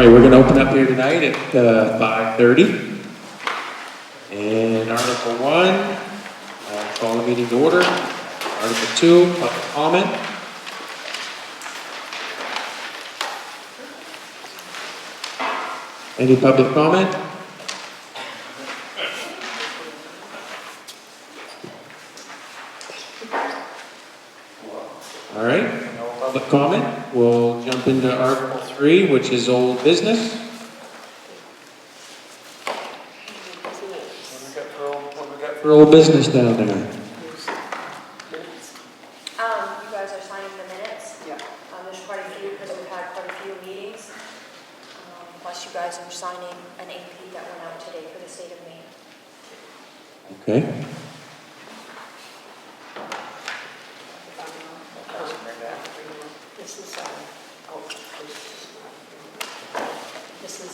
right, we're going to open up here tonight at 5:30. And Article 1, call the meeting to order. Article 2, public comment. Any public comment? All right, no public comment. We'll jump into Article 3, which is old business. What we got for old business down there? You guys are signing the minutes. Yeah. There's quite a few because we've had quite a few meetings. Plus you guys are signing an AP that went out today for the state of Maine. Okay. This is, this is,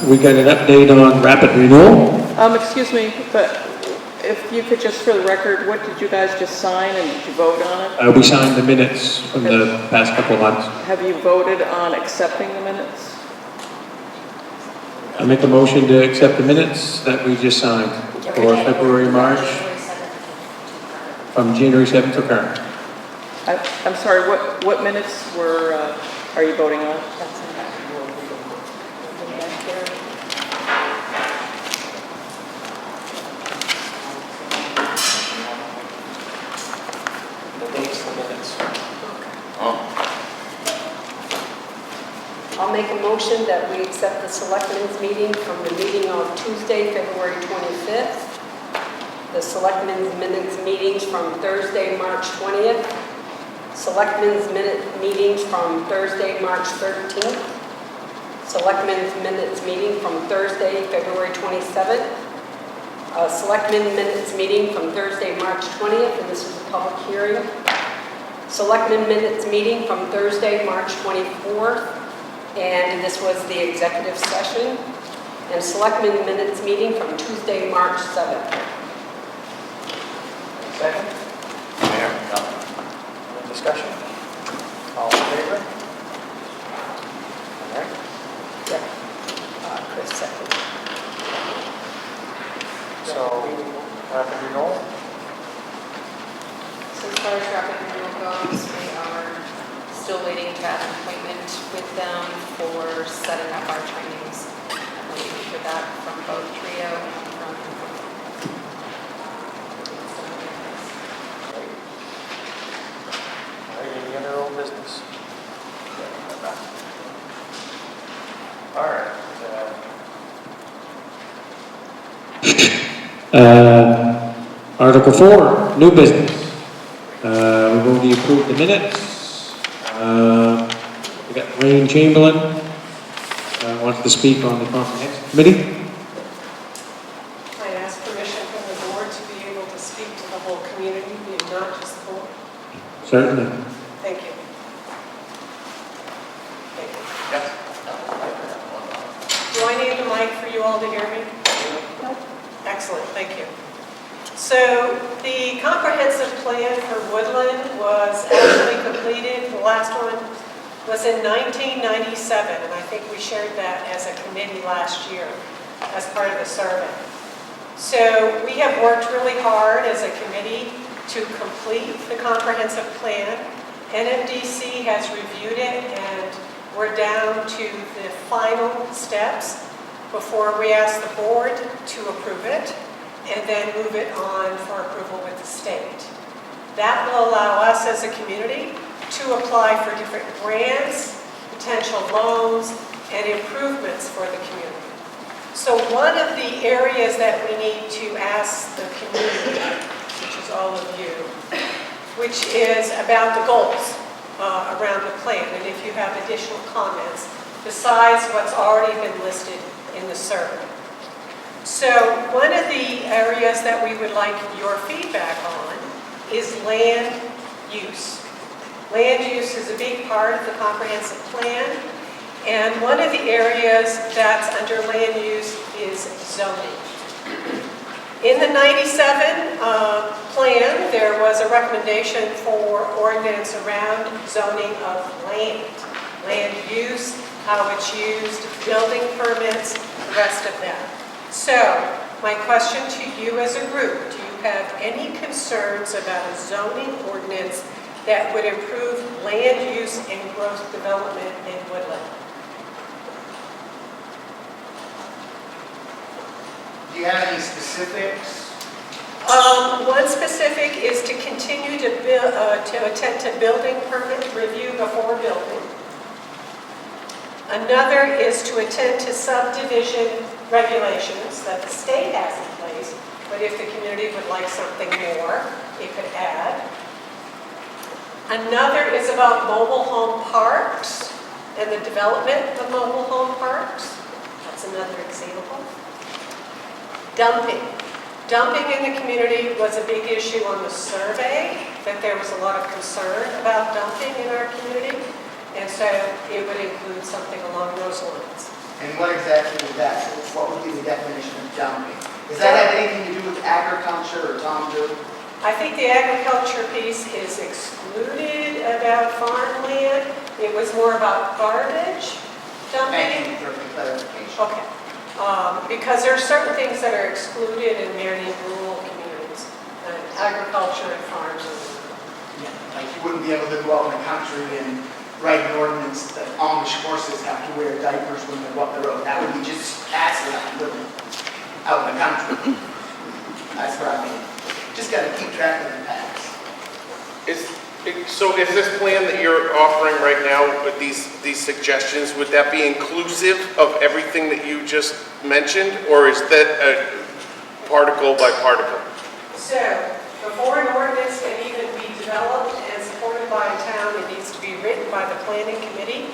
We got an update on rapid renewal. excuse me, but if you could just, for the record, what did you guys just sign and did you vote on it? We signed the minutes from the past couple of months. Have you voted on accepting the minutes? I make a motion to accept the minutes that we just signed for February, March, from January 7th to current. I'm sorry, what minutes are you voting on? I'll make a motion that we accept the Selectmen's meeting from the meeting on Tuesday, February 25th. The Selectmen's minutes meetings from Thursday, March 20th. Selectmen's minute meetings from Thursday, March 13th. Selectmen's minutes meeting from Thursday, February 27th. Selectmen minutes meeting from Thursday, March 20th, and this is a public hearing. Selectmen minutes meeting from Thursday, March 24th. And this was the executive session. And Selectmen minutes meeting from Tuesday, March 7th. Second? No. Discussion? All in favor? All right. Yeah. Chris second. So, rapid renewal? So as far as rapid renewal goes, we are still waiting to have an appointment with them for setting up our trainings. I'm waiting for that from both Trio and from All right, any other old business? All right. Article 4, new business. We've already approved the minutes. We got Wayne Chamberlain wants to speak on the comprehensive committee. I ask permission from the board to be able to speak to the whole community, not just the board. Certainly. Thank you. Thank you. Yes. Do I need the mic for you all to hear me? Excellent, thank you. So the comprehensive plan for Woodland was actually completed. The last one was in 1997, and I think we shared that as a committee last year as part of the survey. So we have worked really hard as a committee to complete the comprehensive plan. NMDC has reviewed it, and we're down to the final steps before we ask the board to approve it and then move it on for approval with the state. That will allow us as a community to apply for different grants, potential loans, and improvements for the community. So one of the areas that we need to ask the community, which is all of you, which is about the goals around the plan, and if you have additional comments besides what's already been listed in the survey. So one of the areas that we would like your feedback on is land use. Land use is a big part of the comprehensive plan, and one of the areas that's under land use is zoning. In the 97 plan, there was a recommendation for ordinance around zoning of land use, how it's used, building permits, the rest of that. So, my question to you as a group, do you have any concerns about a zoning ordinance that would improve land use and growth development in Woodland? Do you have any specifics? One specific is to continue to attend to building permit review before building. Another is to attend to subdivision regulations that the state has in place, but if the community would like something more, it could add. Another is about mobile home parks and the development of mobile home parks. That's another example. Dumping. Dumping in the community was a big issue on the survey, that there was a lot of concern about dumping in our community, and so it would include something along those lines. And what exactly is that? What would be the definition of dumping? Does that have anything to do with agriculture or Tom do? I think the agriculture piece is excluded about farmland. It was more about garbage dumping. Thank you for the clarification. Okay. Because there are certain things that are excluded in many rural communities, agriculture and farms. Yeah, like you wouldn't be able to go out in the country and write an ordinance that Amish horses have to wear diapers when they walk the road. That would be just asinine living out in the country. That's what I mean. Just got to keep track of the past. So is this plan that you're offering right now with these suggestions, would that be inclusive of everything that you just mentioned, or is that particle by particle? So, before an ordinance can even be developed and supported by a town, it needs to be written by the planning committee,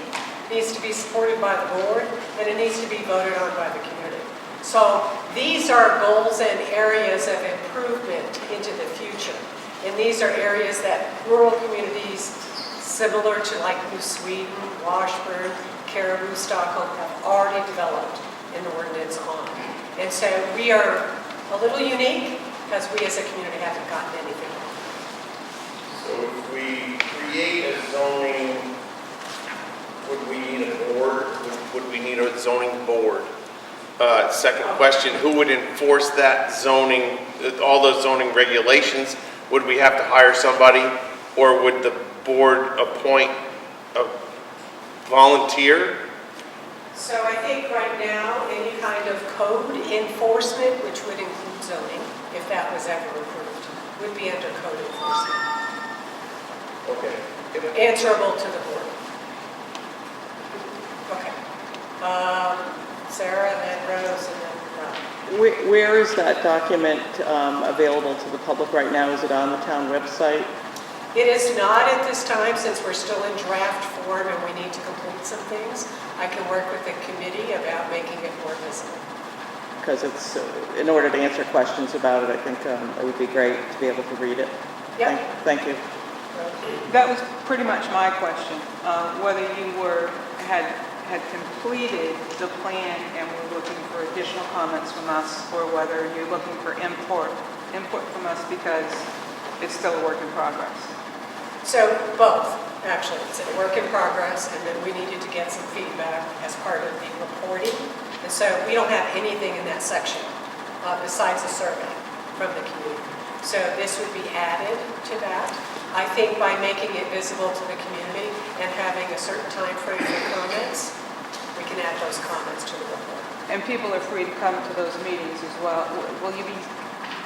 needs to be supported by the board, and it needs to be voted on by the community. So, these are goals and areas of improvement into the future. And these are areas that rural communities similar to like New Sweden, Washburn, Caribou, Stockholm have already developed an ordinance on. And so we are a little unique because we as a community haven't gotten anything on. So if we create a zoning, would we need a board? Would we need a zoning board? Second question, who would enforce that zoning, all those zoning regulations? Would we have to hire somebody, or would the board appoint a volunteer? So I think right now, any kind of code enforcement, which would include zoning, if that was ever approved, would be under code enforcement. Okay. Answerable to the board. Okay. Sarah, and then Rose, and then Where is that document available to the public right now? Is it on the town website? It is not at this time, since we're still in draft form and we need to complete some things. I can work with the committee about making it more visible. Because it's, in order to answer questions about it, I think it would be great to be able to read it. Yep. Thank you. That was pretty much my question, whether you had completed the plan and were looking for additional comments from us, or whether you're looking for input from us because it's still a work in progress. So both, actually. It's a work in progress, and then we needed to get some feedback as part of the reporting. And so we don't have anything in that section besides a survey from the community. So this would be added to that. I think by making it visible to the community and having a certain time frame for comments, we can add those comments to the report. And people are free to come to those meetings as well. Will you be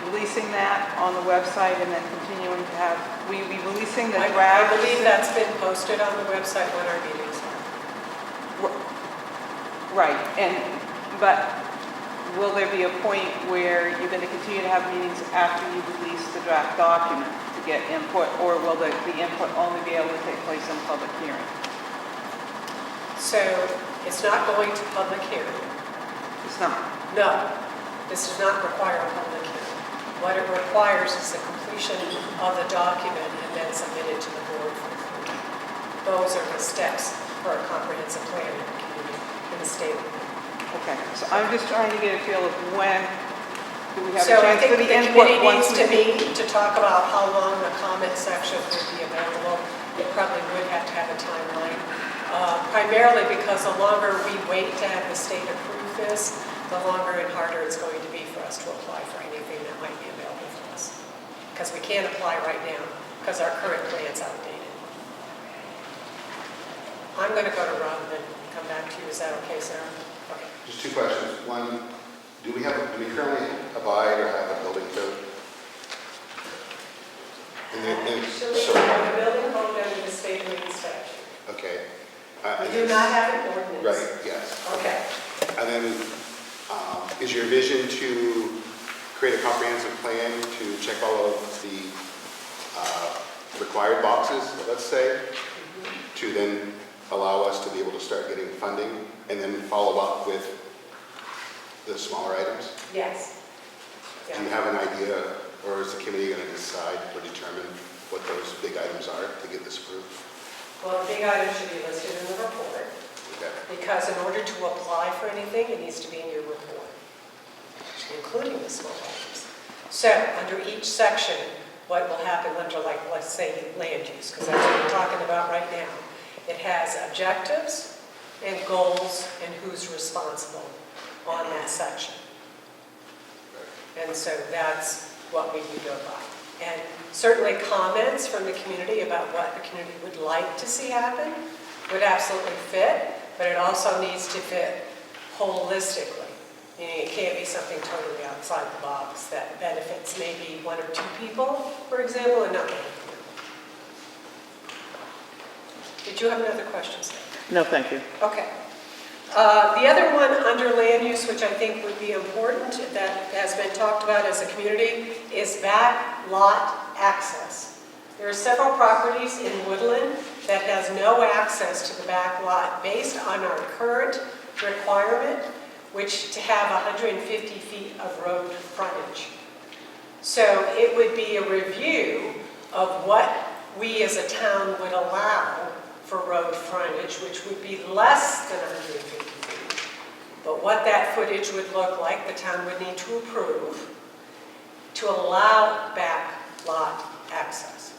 releasing that on the website and then continuing to have, will you be releasing the I draft? believe that's been posted on the website when our meetings are. Right, but will there be a point where you're going to continue to have meetings after you release the draft document to get input, or will the input only be able to take place in public hearing? So it's not going to public hearing. It's not. No, this does not require a public hearing. What it requires is the completion of the document and then submitted to the board for approval. Those are the steps for a comprehensive plan in the community, in the state. Okay, so I'm just trying to get a feel of when do we have a So I chance think for the the input committee once needs to we... meet to talk about how long the comment section would be available. It probably would have to have a timeline. Primarily because the longer we wait to have the state approve this, the longer and harder it's going to be for us to apply for anything that might be available for us. Because we can't apply right now because our current plan's outdated. I'm going to go to Rob and then come back to you. Is that okay, Sarah? Okay. Just two questions. One, do we currently abide or have a building code? Actually, we have a building code under the state of Maine statute. Okay. We do not have an ordinance. Right, yes. Okay. And then, is your vision to create a comprehensive plan to check all of the required boxes, let's say, to then allow us to be able to start getting funding and then follow up with the smaller items? Yes. Do you have an idea, or is the committee going to decide or determine what those big items are to get this approved? Well, the big items should be listed in the report, Okay. because in order to apply for anything, it needs to be in your report, including the small items. So, under each section, what will happen under, like, let's say, land use, because that's what we're talking about right now. It has objectives and goals and who's responsible on that section. And so that's what we would go by. And certainly comments from the community about what the community would like to see happen would absolutely fit, but it also needs to fit holistically. Meaning it can't be something totally outside the box that benefits maybe one or two people, for example, and not many people. Did you have another question, Sarah? No, thank you. Okay. The other one under land use, which I think would be important, that has been talked about as a community, is back lot access. There are several properties in Woodland that has no access to the back lot based on our current requirement, which to have 150 feet of road frontage. So it would be a review of what we as a town would allow for road frontage, which would be less than 150 feet. But what that footage would look like, the town would need to approve to allow back lot access.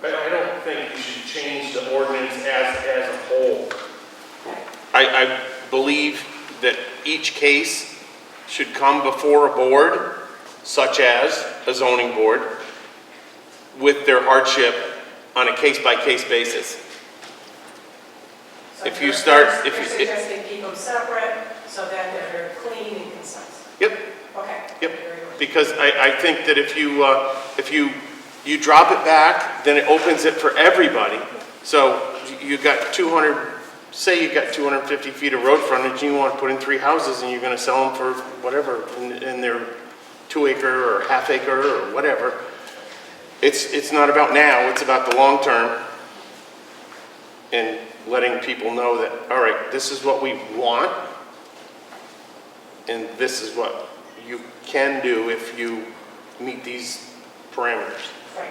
But I don't think you should change the ordinance as a whole. I believe that each case should come before a board, such as a zoning board, with their hardship on a case-by-case basis. So If you you're start- you're suggesting keep them separate so that they're very clean and concise. Yep, Okay. yep. Very good. Because I think that if you drop it back, then it opens it for everybody. So you got 250 feet of road frontage, and you want to put in 3 houses, and you're going to sell them for whatever, and they're 2 acre or half acre or whatever. It's not about now, it's about the long term, and letting people know that, all right, this is what we want, and this is what you can do if you meet these parameters. Right.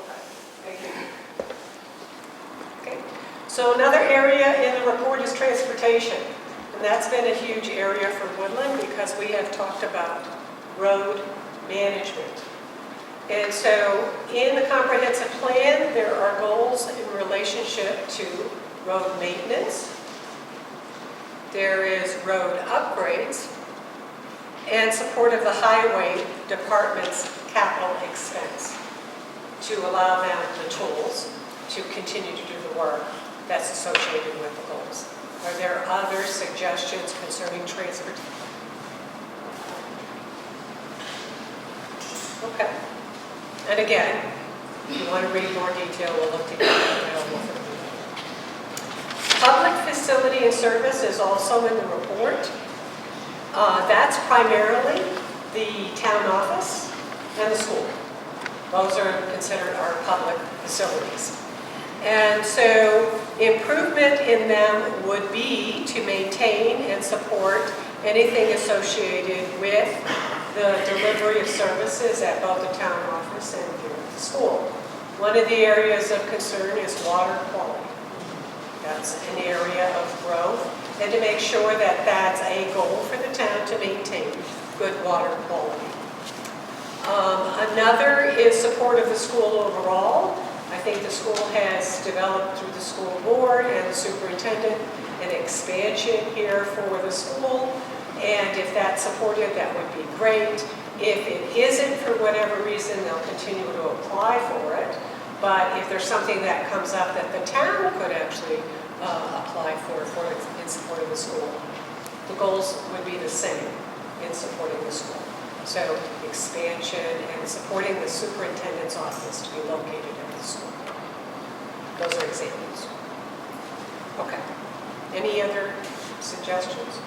Okay, thank you. Okay, so another area in the report is transportation. And that's been a huge area for Woodland because we have talked about road management. And so in the comprehensive plan, there are goals in relationship to road maintenance. There is road upgrades. and support of the highway department's capital expense to allow them the tools to continue to do the work that's associated with the goals. Are there other suggestions concerning transportation? Okay. And again, if you want to read more detail, we'll look to get that available for the meeting. Public facility and service is also in the report. That's primarily the town office and the school. Those are considered our public facilities. And so improvement in them would be to maintain and support anything associated with the delivery of services at both the town office and here at the school. One of the areas of concern is water quality. That's an area of growth, and to make sure that that's a goal for the town to maintain good water quality. Another is support of the school overall. I think the school has developed through the school board and the superintendent an expansion here for the school, and if that's supported, that would be great. If it isn't, for whatever reason, they'll continue to apply for it. But if there's something that comes up that the town could actually apply for in support of the school, the goals would be the same in supporting the school. So expansion and supporting the superintendent's office to be located at the school. Those are examples. Okay. Any other suggestions?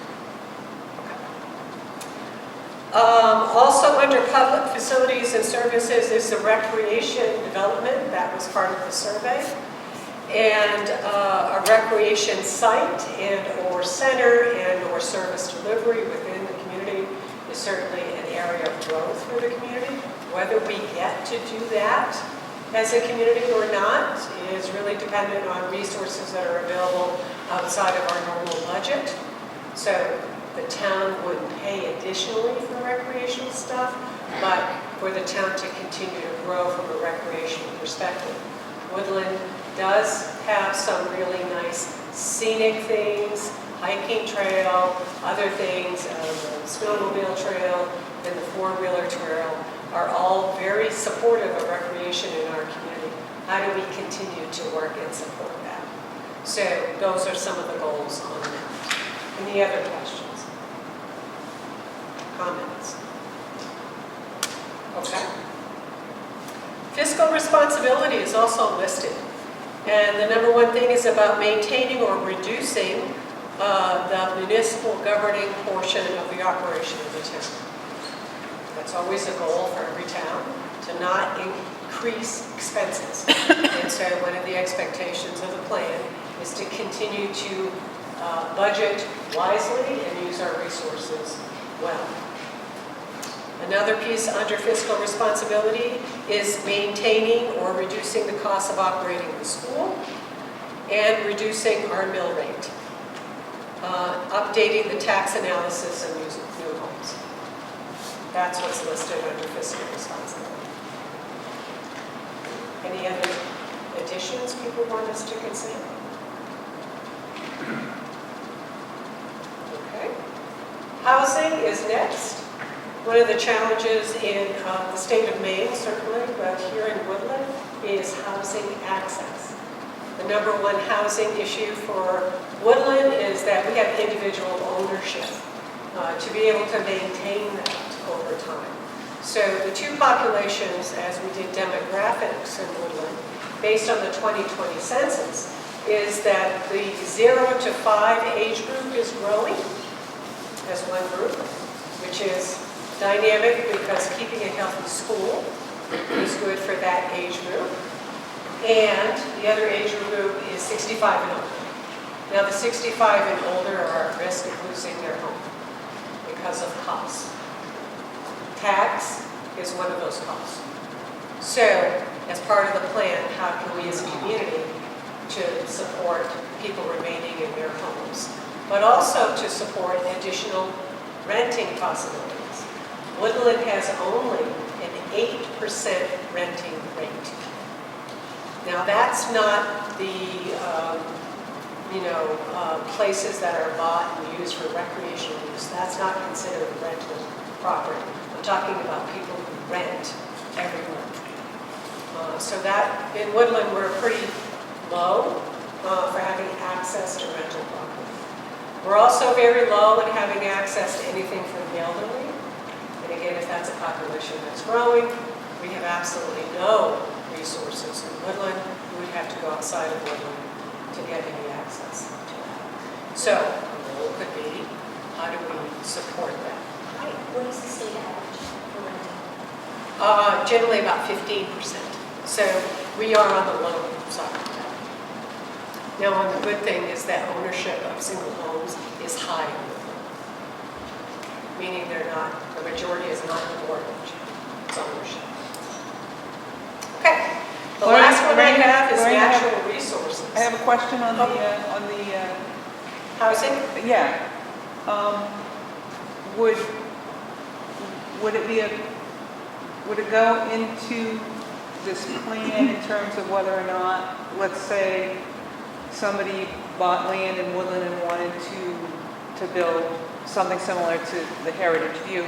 Also under public facilities and services is the recreation development. That was part of the survey. And a recreation site and or center and or service delivery within the community is certainly an area of growth for the community. Whether we get to do that as a community or not is really dependent on resources that are available outside of our normal budget. So the town would pay additionally for recreational stuff, but for the town to continue to grow from a recreational perspective. Woodland does have some really nice scenic things, hiking trail, other things, the snowmobile trail and the four-wheeler trail are all very supportive of recreation in our community. How do we continue to work and support that? So those are some of the goals on that. Any other questions? Comments? Okay. Fiscal responsibility is also listed. And the number one thing is about maintaining or reducing the municipal governing portion of the operation of the town. That's always a goal for every town, to not increase expenses. And so one of the expectations of the plan is to continue to budget wisely and use our resources well. Another piece under fiscal responsibility is maintaining or reducing the cost of operating the school and reducing our mill rate. Updating the tax analysis and using new homes. That's what's listed under fiscal responsibility. Any other additions people want us to consider? Okay. Housing is next. One of the challenges in the state of Maine, certainly, but here in Woodland, is housing access. The number one housing issue for Woodland is that we have individual ownership to be able to maintain that over time. So the two populations, as we did demographics in Woodland, based on the 2020 census, is that the 0 to 5 age group is growing as one group, which is dynamic because keeping a healthy school is good for that age group. And the other age group is 65 and older. Now the 65 and older are at risk of losing their home because of costs. Tax is one of those costs. So as part of the plan, how can we as a community to support people remaining in their homes, but also to support additional renting possibilities. Woodland has only an 8% renting rate. Now that's not the places that are bought and used for recreational use. That's not considered rental property. I'm talking about people who rent every month. So that, in Woodland, we're pretty low for having access to rental property. We're also very low in having access to anything for the elderly. And again, if that's a population that's growing, we have absolutely no resources in Woodland. We would have to go outside of Woodland to get any access to that. So a goal could be, how do we support that? Right, what is the state average for renting? Generally about 15%. So we are on the low side of that. Now, the good thing is that ownership of single homes is high in Woodland, meaning they're not, the majority is not in mortgage, it's ownership. Okay, the last one I have is natural resources. I have a question on the, Housing? yeah. Would it go into this plan in terms of whether or not, let's say, somebody bought land in Woodland and wanted to build something similar to the Heritage View?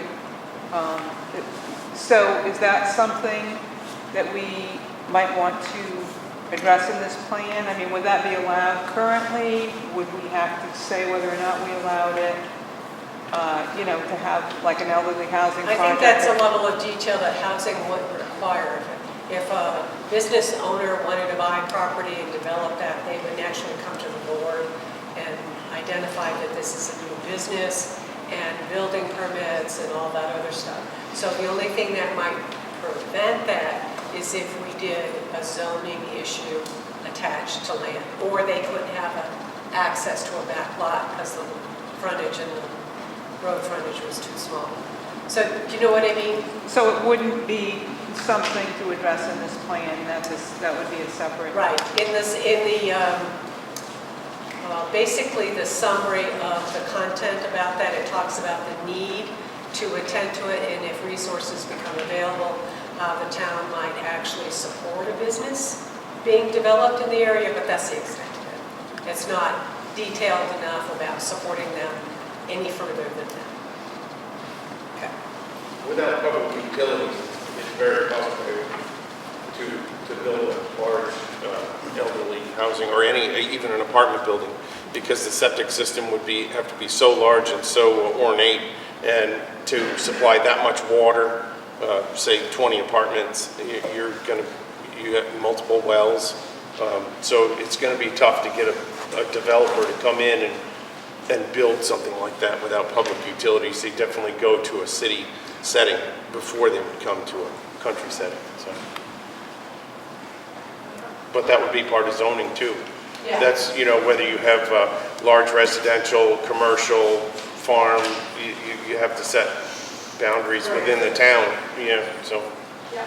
So is that something that we might want to address in this plan? I mean, would that be allowed currently? Would we have to say whether or not we allowed it? To have like an elderly housing project? I think that's a level of detail that housing would require. If a business owner wanted to buy property and develop that, they would naturally come to the board and identify that this is a new business and building permits and all that other stuff. So the only thing that might prevent that is if we did a zoning issue attached to land, or they couldn't have access to a back lot because the frontage and the road frontage was too small. So do you know what I mean? So it wouldn't be something to address in this plan, that would be a separate... Right. Basically the summary of the content about that, it talks about the need to attend to it, and if resources become available, how the town might actually support a business being developed in the area, but that's the extent of it. It's not detailed enough about supporting them any further than that. Okay. Without public utilities, it's very costly to build a large elderly housing or even an apartment building, because the septic system would have to be so large and so ornate, and to supply that much water, say 20 apartments, you have multiple wells, so it's going to be tough to get a developer to come in and build something like that without public utilities. They definitely go to a city setting before they would come to a country setting. So. But that would be part of zoning too. Yeah. That's, whether you have large residential, commercial, farm, you have to set boundaries within the town, so Yeah.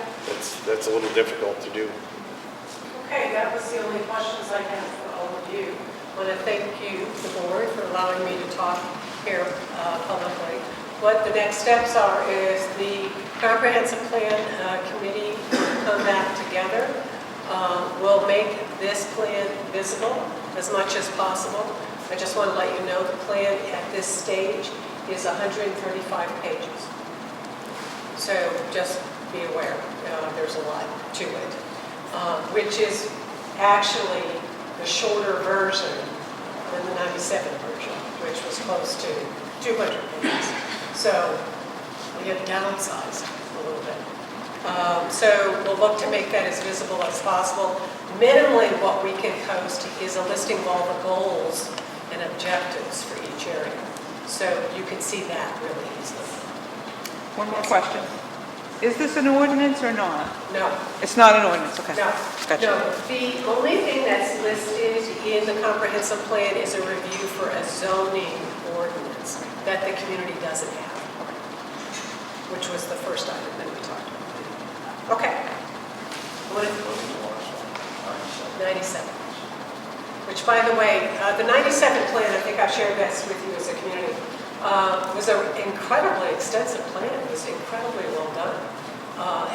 that's a little difficult to do. Okay, that was the only questions I have for all of you. I want to thank you, the board, for allowing me to talk here publicly. What the next steps are is the comprehensive plan committee will come back together. We'll make this plan visible as much as possible. I just want to let you know the plan at this stage is 135 pages. So just be aware, there's a lot to it, which is actually the shorter version than the 97 version, which was close to 200 pages. So we have downsized a little bit. So we'll look to make that as visible as possible. Minimally, what we can post is a listing of all the goals and objectives for each area. So you can see that really easily. One more question. Is this an ordinance or not? No. It's not an ordinance, okay. No, Gotcha. no. The only thing that's listed in the comprehensive plan is a review for a zoning ordinance that the community doesn't have, which was the first item that we talked about. Okay. 97. Which, by the way, the 97 plan, I think I've shared this with you as a community, was an incredibly extensive plan. It was incredibly well done.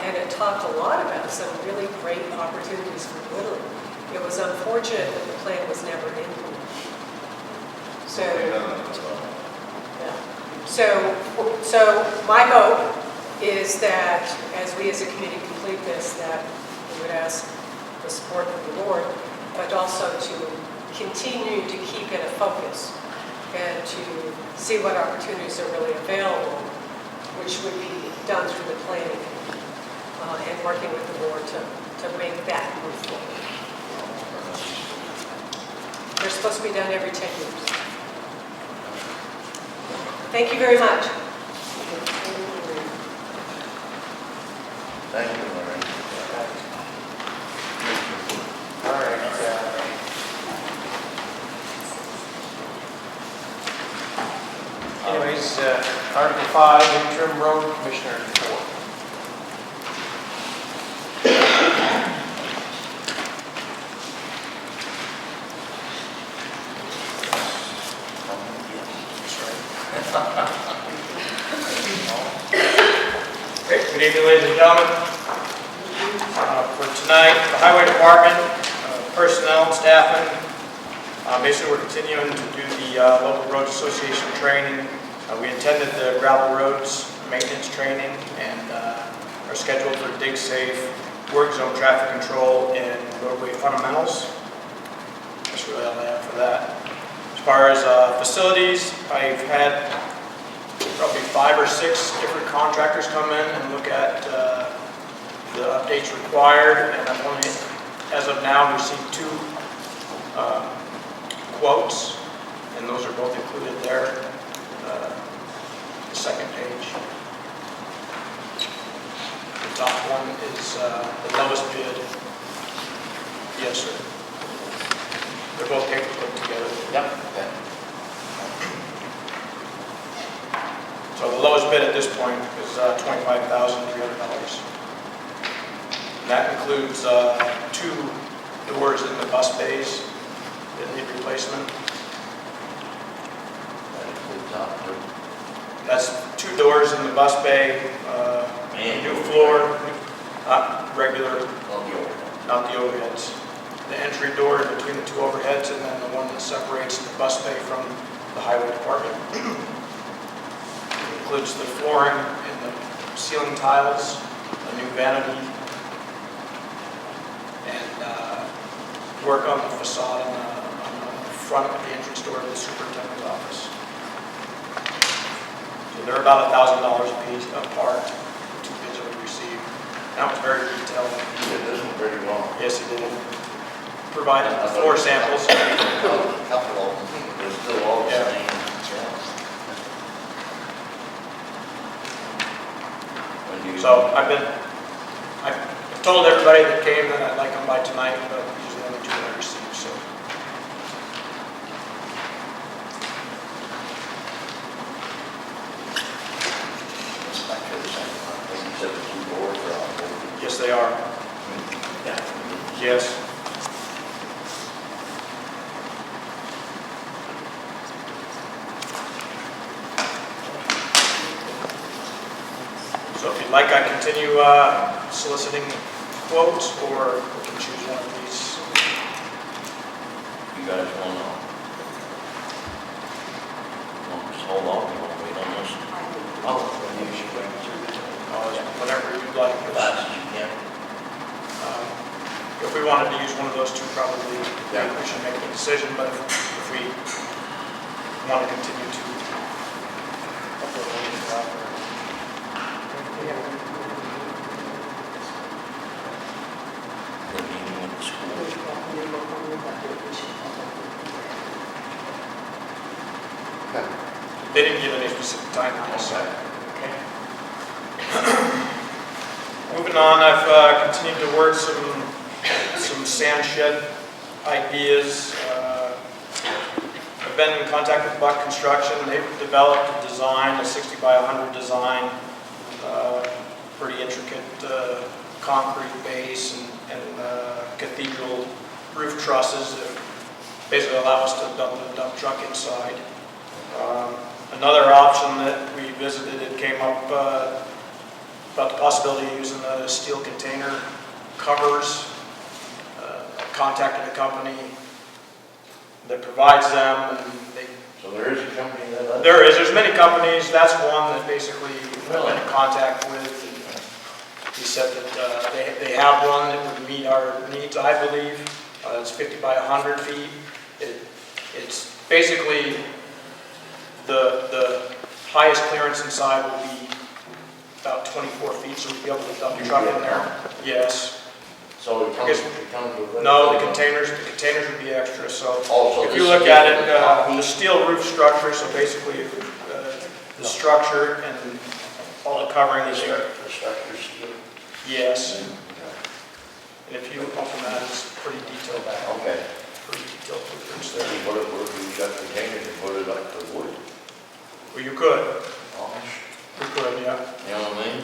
And it talked a lot about some really great opportunities for Woodland. It was unfortunate that the plan was never implemented. So, yeah. So my hope is that as we as a committee complete this, that we would ask the support of the board, but also to continue to keep it a focus and to see what opportunities are really available, which would be done through the planning and working with the board to make that move forward. They're supposed to be done every 10 years. Thank you very much. Thank you, Lorraine. All right. Anyways, Article 5, interim road commissioner report. Okay, good evening, ladies and gentlemen. For tonight, the Highway Department, personnel and staffing, basically we're continuing to do the local roads association training. We attended the gravel roads maintenance training and are scheduled for dig safe, work zone traffic control, and roadway fundamentals. That's really all I have for that. As far as facilities, I've had probably 5 or 6 different contractors come in and look at the updates required, and I've only, as of now, received 2 quotes, and those are both included there, the second page. The top one is the lowest bid. Yes, sir. They're both paper put together. Yep. So the lowest bid at this point is $25,300. And that includes 2 doors in the bus bays that need replacement. That's 2 doors in the bus bay, new floor, not regular, not the overheads. The entry door in between the 2 overheads, and then the one that separates the bus bay from the highway department. Includes the flooring and the ceiling tiles, a new vanity, and work on the facade on the front of the entrance door of the superintendent's office. So they're about $1,000 a piece apart, the 2 bids that we received. That was very detailed. You did this one pretty well. Yes, he did. Provided floor samples. A couple of them, they're still all the Yeah. same. So I've told everybody that came that I'd like them by tonight, but these are the only 2 that I received, so. Yes, they are. Yes. So if you'd like, I continue soliciting quotes, or we can choose one of these. You guys want to just hold on, you want to wait on this? Oh, then you should wait through it. Whatever you'd like. Fast as you can. If we wanted to use one of those 2, probably we should make a decision, but if we want to continue to. The meeting with the school. They didn't give any specific time on this. Okay. Moving on, I've continued to work some sand shed ideas. I've been in contact with Buck Construction. They've developed a design, a 60 by 100 design, pretty intricate concrete base and cathedral roof trusses that basically allow us to dump the dump truck inside. Another option that we visited, it came up about the possibility of using the steel container covers. Contacted a company that provides them, and they So there is a company that does? There's many companies, that's one that basically I've been in contact with. He said that they have one that would meet our needs, I believe. It's 50 by 100 feet. It's basically the highest clearance inside will be about 24 feet, so we'd be able to dump the truck in there. Yes. So it comes with... No, the containers would be extra, so Oh, so if you this look is at it, different. the steel roof structure, so basically the structure and all the covering is here. The structure's steel? Yes. And if you open that, it's pretty detailed back. Okay. Pretty detailed blueprints What there. if we got containers and put it up to wood? Well, you could, Amish? yeah. You know what I mean?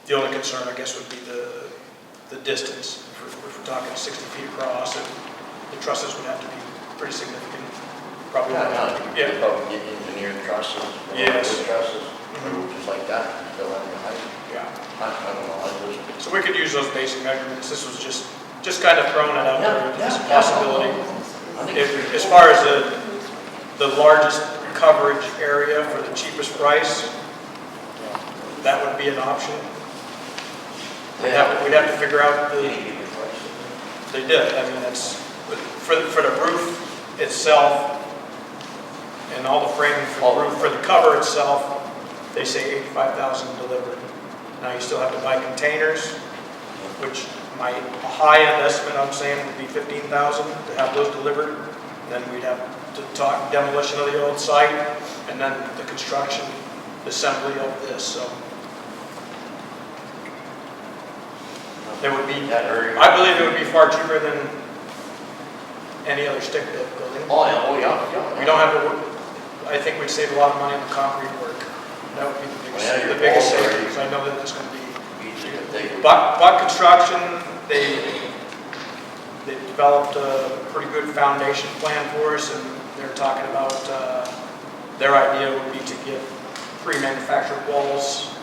The only concern, I guess, would be the distance. If we're talking 60 feet across, the trusses would have to be pretty significant. Probably. Yeah. Probably get engineered trusses. Yes. Wood trusses, just like that, still having the height. Yeah. I don't know, I just... So we could use those basic measurements. This was just kind of throwing it out there as a possibility. As far as the largest coverage area for the cheapest price, that would be an option. We'd have to figure out they did. I mean, it's for the roof itself and all the framing for the roof, for the cover itself, they say 85,000 delivered. Now you still have to buy containers, which my high-end estimate I'm saying would be 15,000 to have those delivered. And then we'd have to talk demolition of the old site and then the construction, assembly of this. So there would be, I believe it would be far cheaper than any other stick-built building. Oh, yeah. We don't have to, I think we'd save a lot of money on the concrete work. That would be the biggest savings. I know that it's going to be. Buck Construction, they developed a pretty good foundation plan for us, and they're talking about their idea would be to get pre-manufactured walls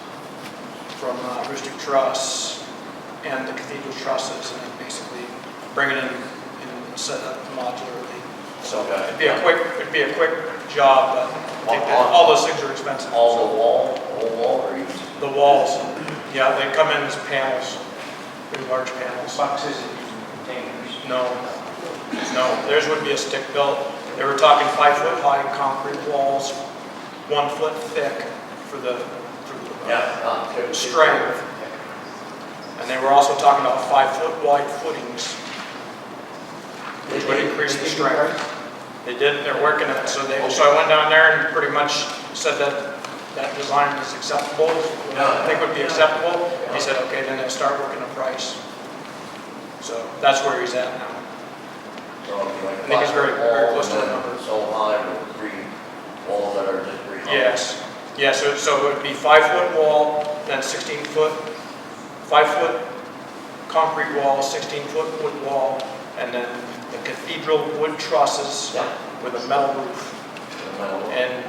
from Rustic Truss and the cathedral trusses, and then basically bring it in and set up modularly. So it'd be a quick job, but I think that all those things are expensive. All the wall or you? The walls, yeah, they come in as panels, pretty large panels. Box isn't using containers. No, theirs would be a stick built. They were talking 5-foot high concrete walls, 1 foot thick for the strength. And they were also talking about 5-foot wide footings, which would increase the strength. They did, they're working on it, so I went down there and pretty much said that design is acceptable, I think would be acceptable. He said, okay, then they'll start working a price. So that's where he's at now. I think he's very close to the number. So high with 3 walls that are just 3 high. Yes, so it would be 5-foot wall, then 16-foot, 5-foot concrete wall, 16-foot wood wall, and then the cathedral wood trusses with a metal roof. And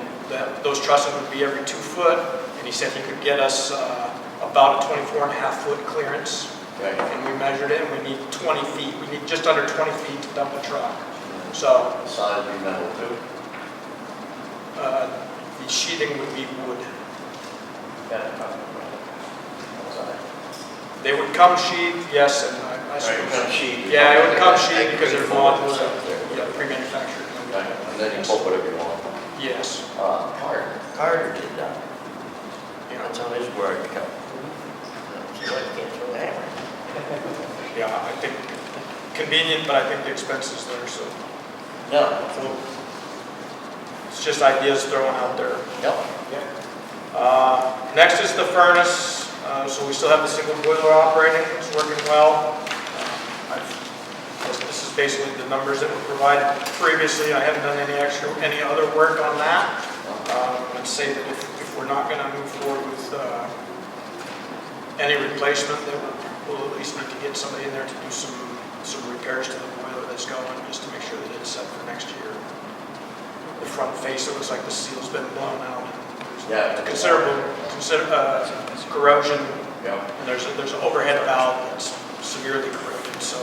those trusses would be every 2 foot, and he said he could get us about a 24.5-foot clearance. Okay. And we measured it, and we need 20 feet. We need just under 20 feet to dump the truck. So The size would be metal too? the sheathing would be wood. They would come sheathed, yes, and I suppose. Yeah, it would come sheathed because they're modular, pre-manufactured. And then you put whatever you want. Yes. Carter did that. That's how his work come. So I can't throw the hammer. Yeah, I think convenient, but I think the expense is there, so No. it's just ideas thrown out there. Yep. Next is the furnace. So we still have the single boiler operating. It's working well. This is basically the numbers that were provided previously. I haven't done any other work on that. I'd say that if we're not going to move forward with any replacement, then we'll at least need to get somebody in there to do some repairs to the boiler that's going, just to make sure that it's set for next year. The front face, it looks like the seal's been blown out. Yeah. Considerable corrosion. Yeah. And there's an overhead valve that's severely corroded. So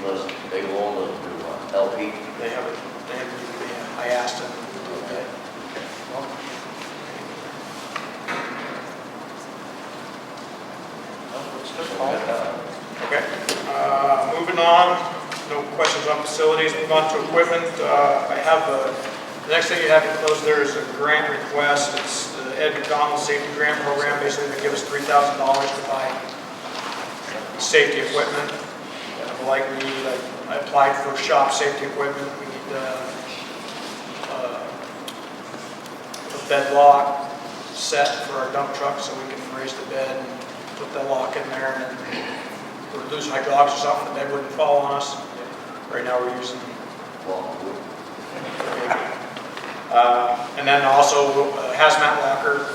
was, they will do LP. They haven't, I asked them. Okay. Okay, moving on, no questions on facilities, move on to equipment. I have the next thing you have enclosed there is a grant request. It's the Ed McDonald Safety Grant Program. Basically, they give us $3,000 to buy safety equipment. Like we need, I applied for shop safety equipment. We need a bed lock set for our dump truck so we can raise the bed and put the lock in there, and then we're losing hydraulics or something, the bed wouldn't fall on us. Right now we're using and then also hazmat locker.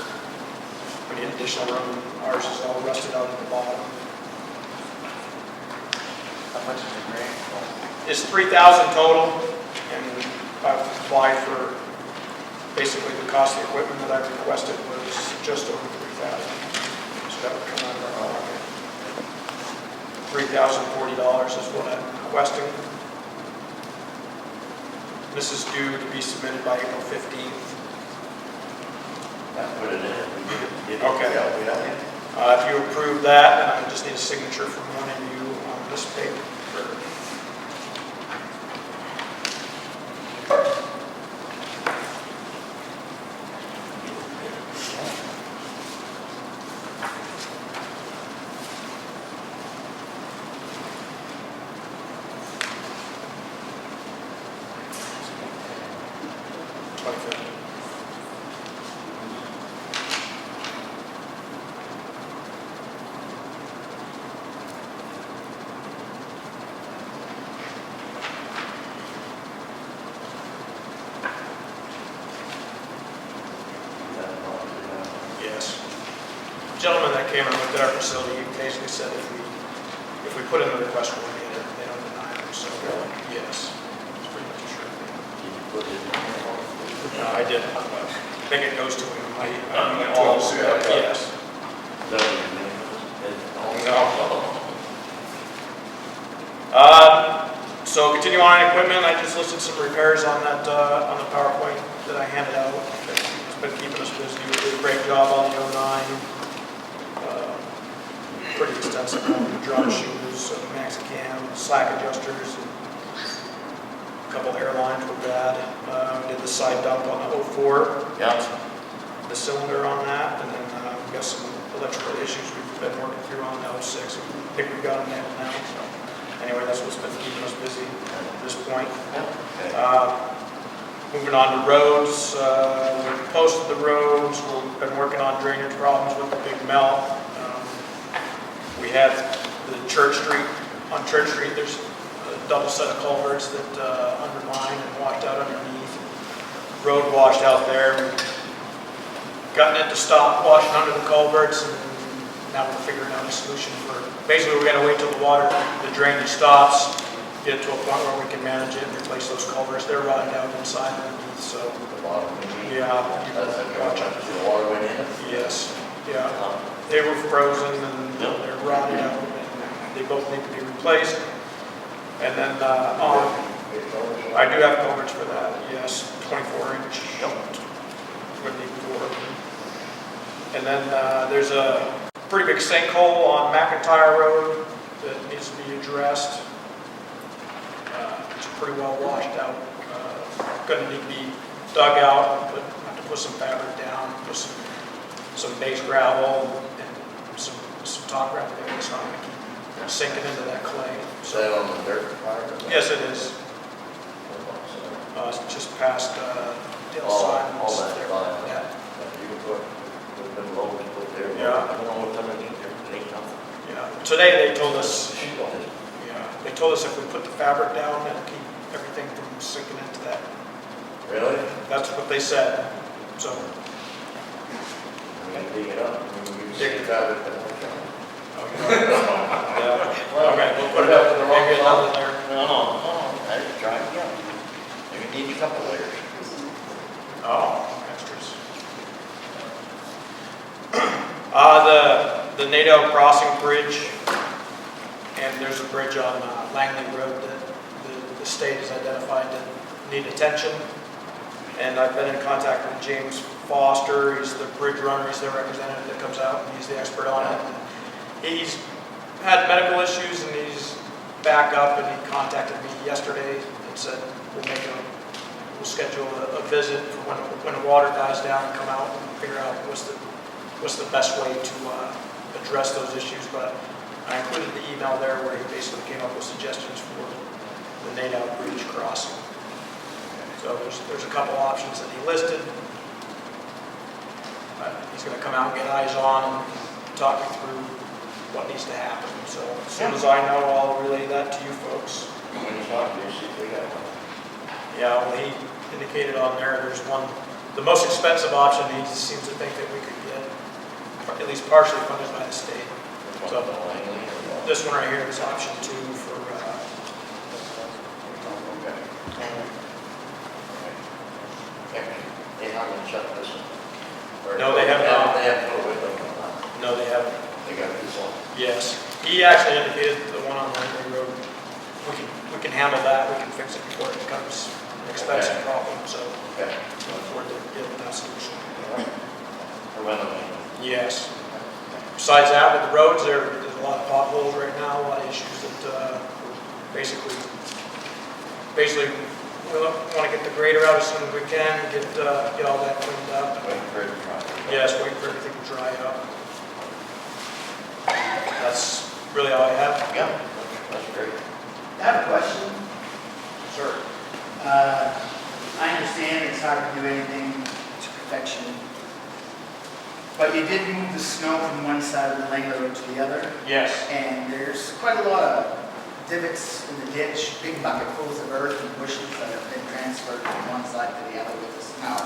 We need additional room. Ours is all rusted out at the bottom. How much is the grant? It's $3,000 total, and I've applied for basically the cost of the equipment that I requested was just over $3,000. So that would come out of our pocket. $3,040 is what I'm requesting. This is due to be submitted by April 15th. That put it in. Okay. Yeah. If you approve that, then I just need a signature from one of you on this paper. Yes. The gentleman that came and looked at our facility, he basically said if we put in the request, we'll get it. They don't deny it. So, yes. It's pretty much a sure thing. Did you put it in? No, I didn't. I think it goes to him. Yes. No. So continue on equipment. I just listed some repairs on that on the PowerPoint that I handed out. It's been keeping us busy. We did a great job on the 09. Pretty extensive one. Drum shoes, Maxicam, slack adjusters, and a couple airlines were bad. We did the side dump on the 04. Yeah. The cylinder on that, and then we've got some electrical issues we've been working through on the 06. I think we've got them nailed now. So anyway, that's what's been keeping us busy at this point. Moving on to roads, we've posted the roads. We've been working on drainage problems with the big melt. We had the Church Street, on Church Street, there's a double set of culverts that undermined and washed out underneath. Road washed out there. Gotten it to stop washing under the culverts, and now we're figuring out a solution for, basically we're going to wait till the drainage stops, get it to a point where we can manage it and replace those culverts. They're rotted out inside underneath, so. The bottom. Yeah. That's the water went in? Yes, yeah. They were frozen and they're rotted out, and they both need to be replaced. And then I do have culverts for that, yes, 24-inch. Would need 4. And then there's a pretty big sinkhole on McIntyre Road that needs to be addressed. It's pretty well washed out. Going to need to be dug out, but have to put some fabric down, put some base gravel and some top gravel there. It's not going to keep sinking into that clay. Is that on the dirt fire? Yes, it is. It's just past Dale Simon's there. Yeah. You can put them low, put there. Yeah. I don't know what's underneath there, but they don't. Yeah. Today they told us. Yeah. They told us if we put the fabric down, it'll keep everything from sinking into that. Really? That's what they said. So. I'm gonna dig it up. Dig it up. Yeah. Well, Okay, we'll put it up up to the wrong maybe another layer. No. I just tried again. Maybe need a couple layers. Oh, extras. The NATO crossing bridge and and there's a bridge on Langley Road that the state has identified that need attention. And I've been in contact with James Foster, he's the bridge runner, he's their representative that comes out, and he's the expert on it. And he's had medical issues and he's back up, and he contacted me yesterday and said, we'll schedule a visit for when the water dies down and come out and figure out what's the best way to address those issues. But I included the email there where he basically came up with suggestions for the Nadeau Bridge crossing. So there's a couple options that he listed. He's going to come out and get eyes on and talk me through what needs to happen. So as soon as I know, I'll relay that to you folks. When you talk to us, see if we got one. Yeah, well, he indicated on there's one, the most expensive option he seems to think that we could get, at least partially funded by the state. So this one right here is option 2 for, They haven't shut this one. No, they have not. They haven't put a window on that. no, they haven't. They got this one. Yes, he actually indicated the one on Langley Road, we can handle that, we can fix it before it becomes an expensive problem, so Okay. look forward to getting that solution. For renovating. Yes. Besides that, with the roads, there's a lot of potholes right now, a lot of issues that basically we want to get the grader out as soon as we can, get all that cleaned up. Wait for it to dry. Yes, wait for everything to dry up. That's really all I have. Yeah, that's great. I have a question. Sure. I understand it's hard to do anything to perfection, but you did move the snow from one side of the lane road to the other, Yes. and there's quite a lot of divots in the ditch, big bucketfuls of earth and bushes that have been transferred from one side to the other with the snow.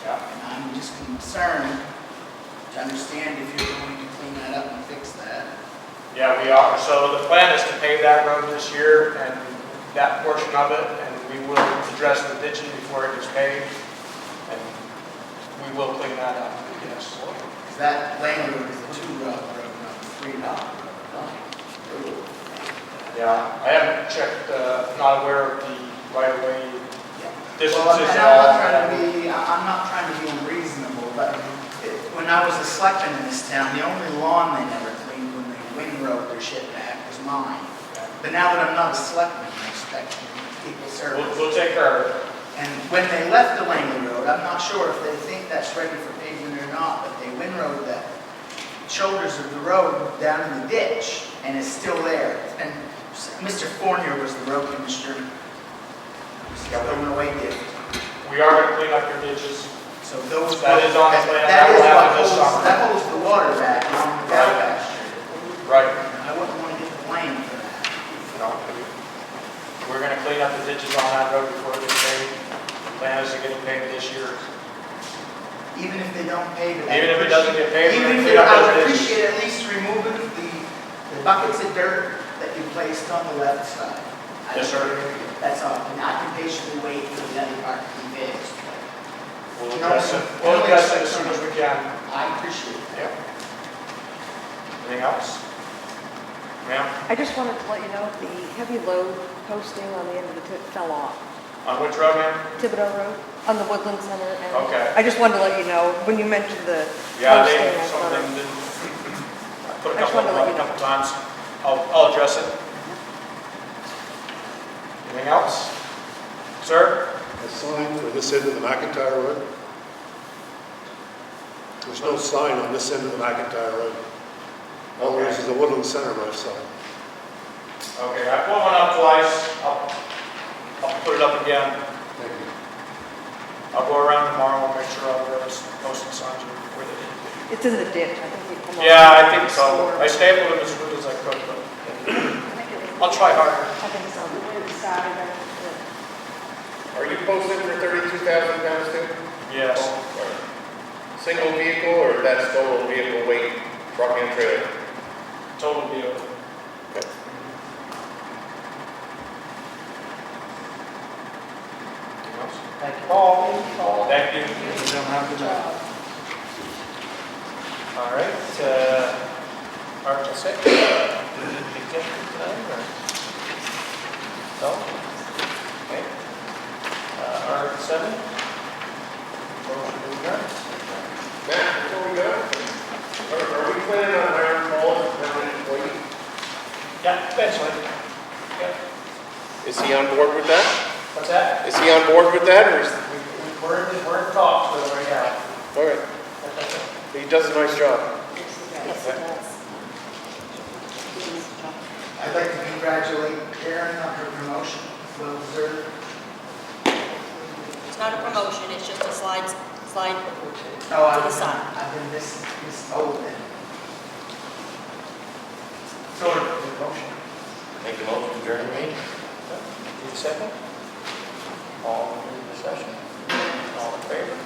Yeah. And I'm just concerned to understand if you're going to clean that up and fix that. Yeah, we are. So the plan is to pave that road this year and that portion of it, and we will address the ditching before it gets paved, and we will clean that up, yes. Because that lane road is a 2-road road, not a 3-road road. Yeah, I haven't checked, not aware of the right-of-way distances Well, at and all. I'm not trying to be unreasonable, but when I was a selectman in this town, the only lawn they never cleaned when they windrowed their shit back was mine. But now that I'm not a selectman, I expect people service. We'll take care of it. And when they left the Langley Road, I'm not sure if they think that's ready for pavement or not, but they windrowed the shoulders of the road down in the ditch, and it's still there. And Mr. Fournier was the road commissioner. He's going away there. We are going to clean up your ditches. So those. That is on the plan. That That will is what happen this holds, summer. that holds the water back on the cow pasture. Right. I wouldn't want to get blamed for that. No, we're going to clean up the ditches on that road before it gets paved. The plan is to get it paved this year. Even if they don't pave it. Even if it doesn't get paved, we're Even gonna if clean up I those would ditches. appreciate at least removing the buckets of dirt that you placed on the left side. Yes, sir. That's all. And I can patiently wait for the other part to be fixed. We'll address it. We'll address it as soon as we can. I appreciate it. Yeah. Anything else? Ma'am? I just wanted to let you know the heavy load posting on the end of the tip fell off. On which road, ma'am? Thibodeau Road, on the Woodland Center. And Okay. I just wanted to let you know, when you mentioned the Yeah, posting, they, I some of thought them didn't. I put I just wanted to let you a know. couple times. I'll address it. Anything else? Sir? A sign for this end of the McIntyre Road? There's no sign on this end of the McIntyre Road. All there is a Woodland Center road sign. Okay, I put one up twice. I'll put it up again. Thank you. I'll go around tomorrow and make sure all those posted signs are where they need to be. It's in the ditch, I think we come on. Yeah, I think so. I stapled them as good as I could, but I'll try harder. I think so. Saturday. Are you posted for 32,000 pounds too? Yes. Single vehicle or that's total vehicle weight, truck and trailer? Total deal. Okay. Thank you, Paul. Thank you. You don't have to know. All right, Article 6. executive tonight, or? No? Okay. Article 7. Motion to adjourn. Matt, before we go, are we planning on hiring Paul as a permanent employee? Yeah, eventually. Yeah. Is he on board with that? What's that? Is he on board with that, or is? We're in talks with him right now. All right. He does a nice job. Yes, it does. I'd like to congratulate Karen on her promotion, well deserved. It's not a promotion, it's just a slide Oh, to the side. I've been this old then. So, motion. Make a motion to adjourn the meeting? Need a second? All in the session? All in favor?